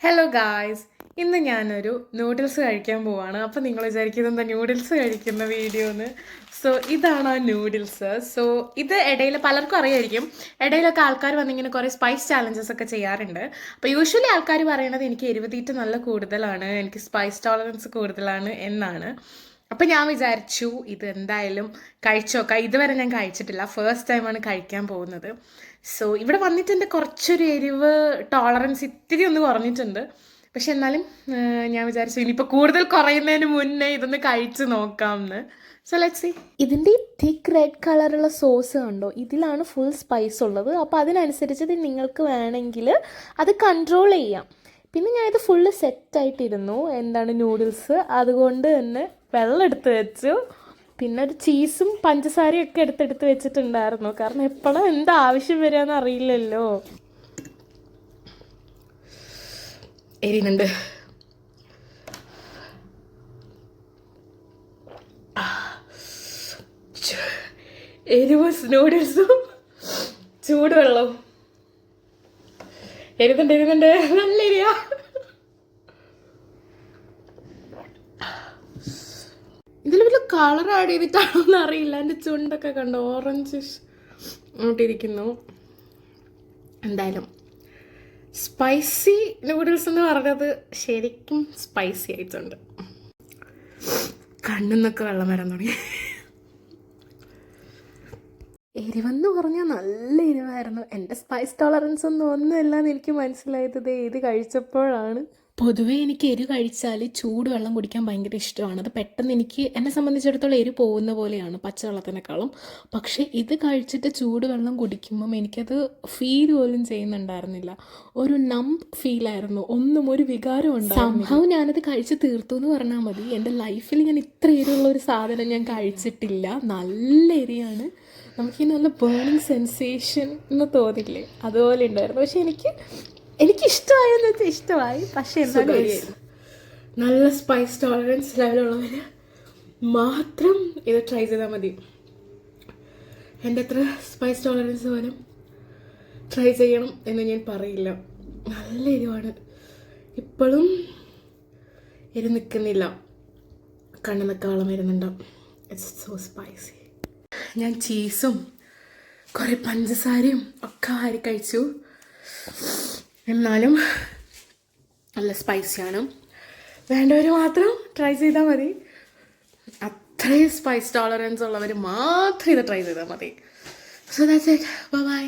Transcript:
Hello guys, ഇന്ന് ഞാനൊരു noodles കഴിക്കാൻ പോവാണ്. അപ്പോൾ നിങ്ങൾ വിചാരിക്കുന്നത് എന്താ നൂഡിൽസ് കഴിക്കുന്ന വീഡിയോ എന്ന്. സോ ഇതാണ് ആ നൂഡിൽസ്. സോ ഇത് ഇടയിൽ പലർക്കും അറിയായിരിക്കും. ഇടയിലൊക്കെ ആൾക്കാർ വന്നിങ്ങനെ കുറേ സ്പൈസ് ചാലഞ്ചസ് ഒക്കെ ചെയ്യാറുണ്ട്. അപ്പോൾ യൂഷ്വലി ആൾക്കാർ പറയണത് എനിക്ക് എരിവുതീറ്റ് നല്ല കൂടുതലാണ്, എനിക്ക് സ്പൈസ് ടോളറൻസ് കൂടുതലാണ് എന്നാണ്. അപ്പം ഞാൻ വിചാരിച്ചു ഇത് എന്തായാലും കഴിച്ചു നോക്കാം. ഇതുവരെ ഞാൻ കഴിച്ചിട്ടില്ല, ഫസ്റ്റ് ടൈമാണ് കഴിക്കാൻ പോകുന്നത്. സോ ഇവിടെ വന്നിട്ട് എൻ്റെ കുറച്ചൊരു എരിവ് ടോളറൻസ് ഇത്തിരി ഒന്ന് കുറഞ്ഞിട്ടുണ്ട്. പക്ഷെ എന്നാലും ഞാൻ വിചാരിച്ചു ഇനിയിപ്പോൾ കൂടുതൽ കുറയുന്നതിന് മുന്നേ ഇതൊന്ന് കഴിച്ച് നോക്കാമെന്ന്. So let's see. ഇതിൻ്റെ ഈ തിക്ക് റെഡ് കളറുള്ള സോസ് കണ്ടോ, ഇതിലാണ് ഫുൾ സ്പൈസ് ഉള്ളത്. അപ്പോൾ അതിനനുസരിച്ച് നിങ്ങൾക്ക് വേണമെങ്കിൽ അത് കൺട്രോൾ ചെയ്യാം. പിന്നെ ഞാനിത് ഫുള്ള് സെറ്റായിട്ടിരുന്നു, എന്താണ് നൂഡിൽസ്. അതുകൊണ്ട് തന്നെ വെള്ളം എടുത്ത് വെച്ചു. പിന്നെ ഒരു ചീസും പഞ്ചസാരയും ഒക്കെ എടുത്തെടുത്ത് വെച്ചിട്ടുണ്ടായിരുന്നു. കാരണം എപ്പോഴും എന്താ ആവശ്യം വരികയെന്ന് അറിയില്ലല്ലോ. എരിയുന്നുണ്ട്. എരിവ് നൂഡിൽസും ചൂടുവെള്ളവും. എരുന്നുണ്ട് നല്ല എരിയാ. ഇതിൽ വല്ല കളർ ആഡ് ചെയ്തിട്ടാണോ എന്ന് അറിയില്ല. എൻ്റെ ചുണ്ടൊക്കെ കണ്ടോ ഓറഞ്ച് ഇട്ടിരിക്കുന്നു. എന്തായാലും സ്പൈസി നൂഡിൽസ് എന്ന് പറഞ്ഞത് ശരിക്കും സ്പൈസി ആയിട്ടുണ്ട്. കണ്ണിന്നൊക്കെ വെള്ളം വരാൻ തുടങ്ങി. എരിവെന്ന് പറഞ്ഞാൽ നല്ല എരിവായിരുന്നു. എൻ്റെ സ്പൈസ് ടോളറൻസ് ഒന്നുമല്ലാന്ന് എനിക്ക് മനസ്സിലായത് ഇത് കഴിച്ചപ്പോഴാണ്. പൊതുവേ എനിക്ക് എരി കഴിച്ചാൽ ചൂടുവെള്ളം കുടിക്കാൻ ഭയങ്കര ഇഷ്ടമാണ്. അത് പെട്ടെന്ന് എന്നെ സംബന്ധിച്ചിടത്തോളം എരി പോകുന്ന പോലെയാണ് പച്ചവെള്ളത്തിനേക്കാളും. പക്ഷേ ഇത് കഴിച്ചിട്ട് ചൂടുവെള്ളം കുടിക്കുമ്പം എനിക്കത് ഫീൽ പോലും ചെയ്യുന്നുണ്ടായിരുന്നില്ല. ഒരു ഫീലായിരുന്നു, ഒന്നും ഒരു വികാരം ഉണ്ടായിരുന്നു. സംഭവം ഞാനത് കഴിച്ച് തീർത്തു എന്ന് പറഞ്ഞാൽ മതി. എൻ്റെ ലൈഫിൽ ഞാൻ ഇത്ര എരിവുള്ള ഒരു സാധനം ഞാൻ കഴിച്ചിട്ടില്ല. നല്ല എരിയാണ്. നമുക്ക് നല്ല ബേണിങ് സെൻസേഷൻ എന്ന് തോന്നില്ലേ, അതുപോലെ ഉണ്ടായിരുന്നു. പക്ഷെ എനിക്കിഷ്ടമായെന്ന് വെച്ചാൽ ഇഷ്ടമായി. പക്ഷെ എന്നാലും നല്ല സ്പൈസ് ടോളറൻസ് ലെവലുള്ളവർ മാത്രം ഇത് ട്രൈ ചെയ്താൽ മതി. എൻ്റെ അത്ര സ്പൈസ് ടോളറൻസ് പോലും ട്രൈ ചെയ്യണം എന്ന് ഞാൻ പറയില്ല. നല്ല എരിവാണ്. ഇപ്പോഴും എരി നിൽക്കുന്നില്ല, കണ്ണിന്നൊക്കെ വെള്ളം വരുന്നുണ്ടാവും. It's so spicy. ഞാൻ ചീസും കുറേ പഞ്ചസാരയും ഒക്കെ വാരി കഴിച്ചു. എന്നാലും നല്ല സ്പൈസിയാണ്. വേണ്ടവർ മാത്രം ട്രൈ ചെയ്താൽ മതി. അത്രയും സ്പൈസ് ടോളറൻസ് ഉള്ളവർ മാത്രം ഇത് ട്രൈ ചെയ്താൽ മതി. So that's it. ബൈ.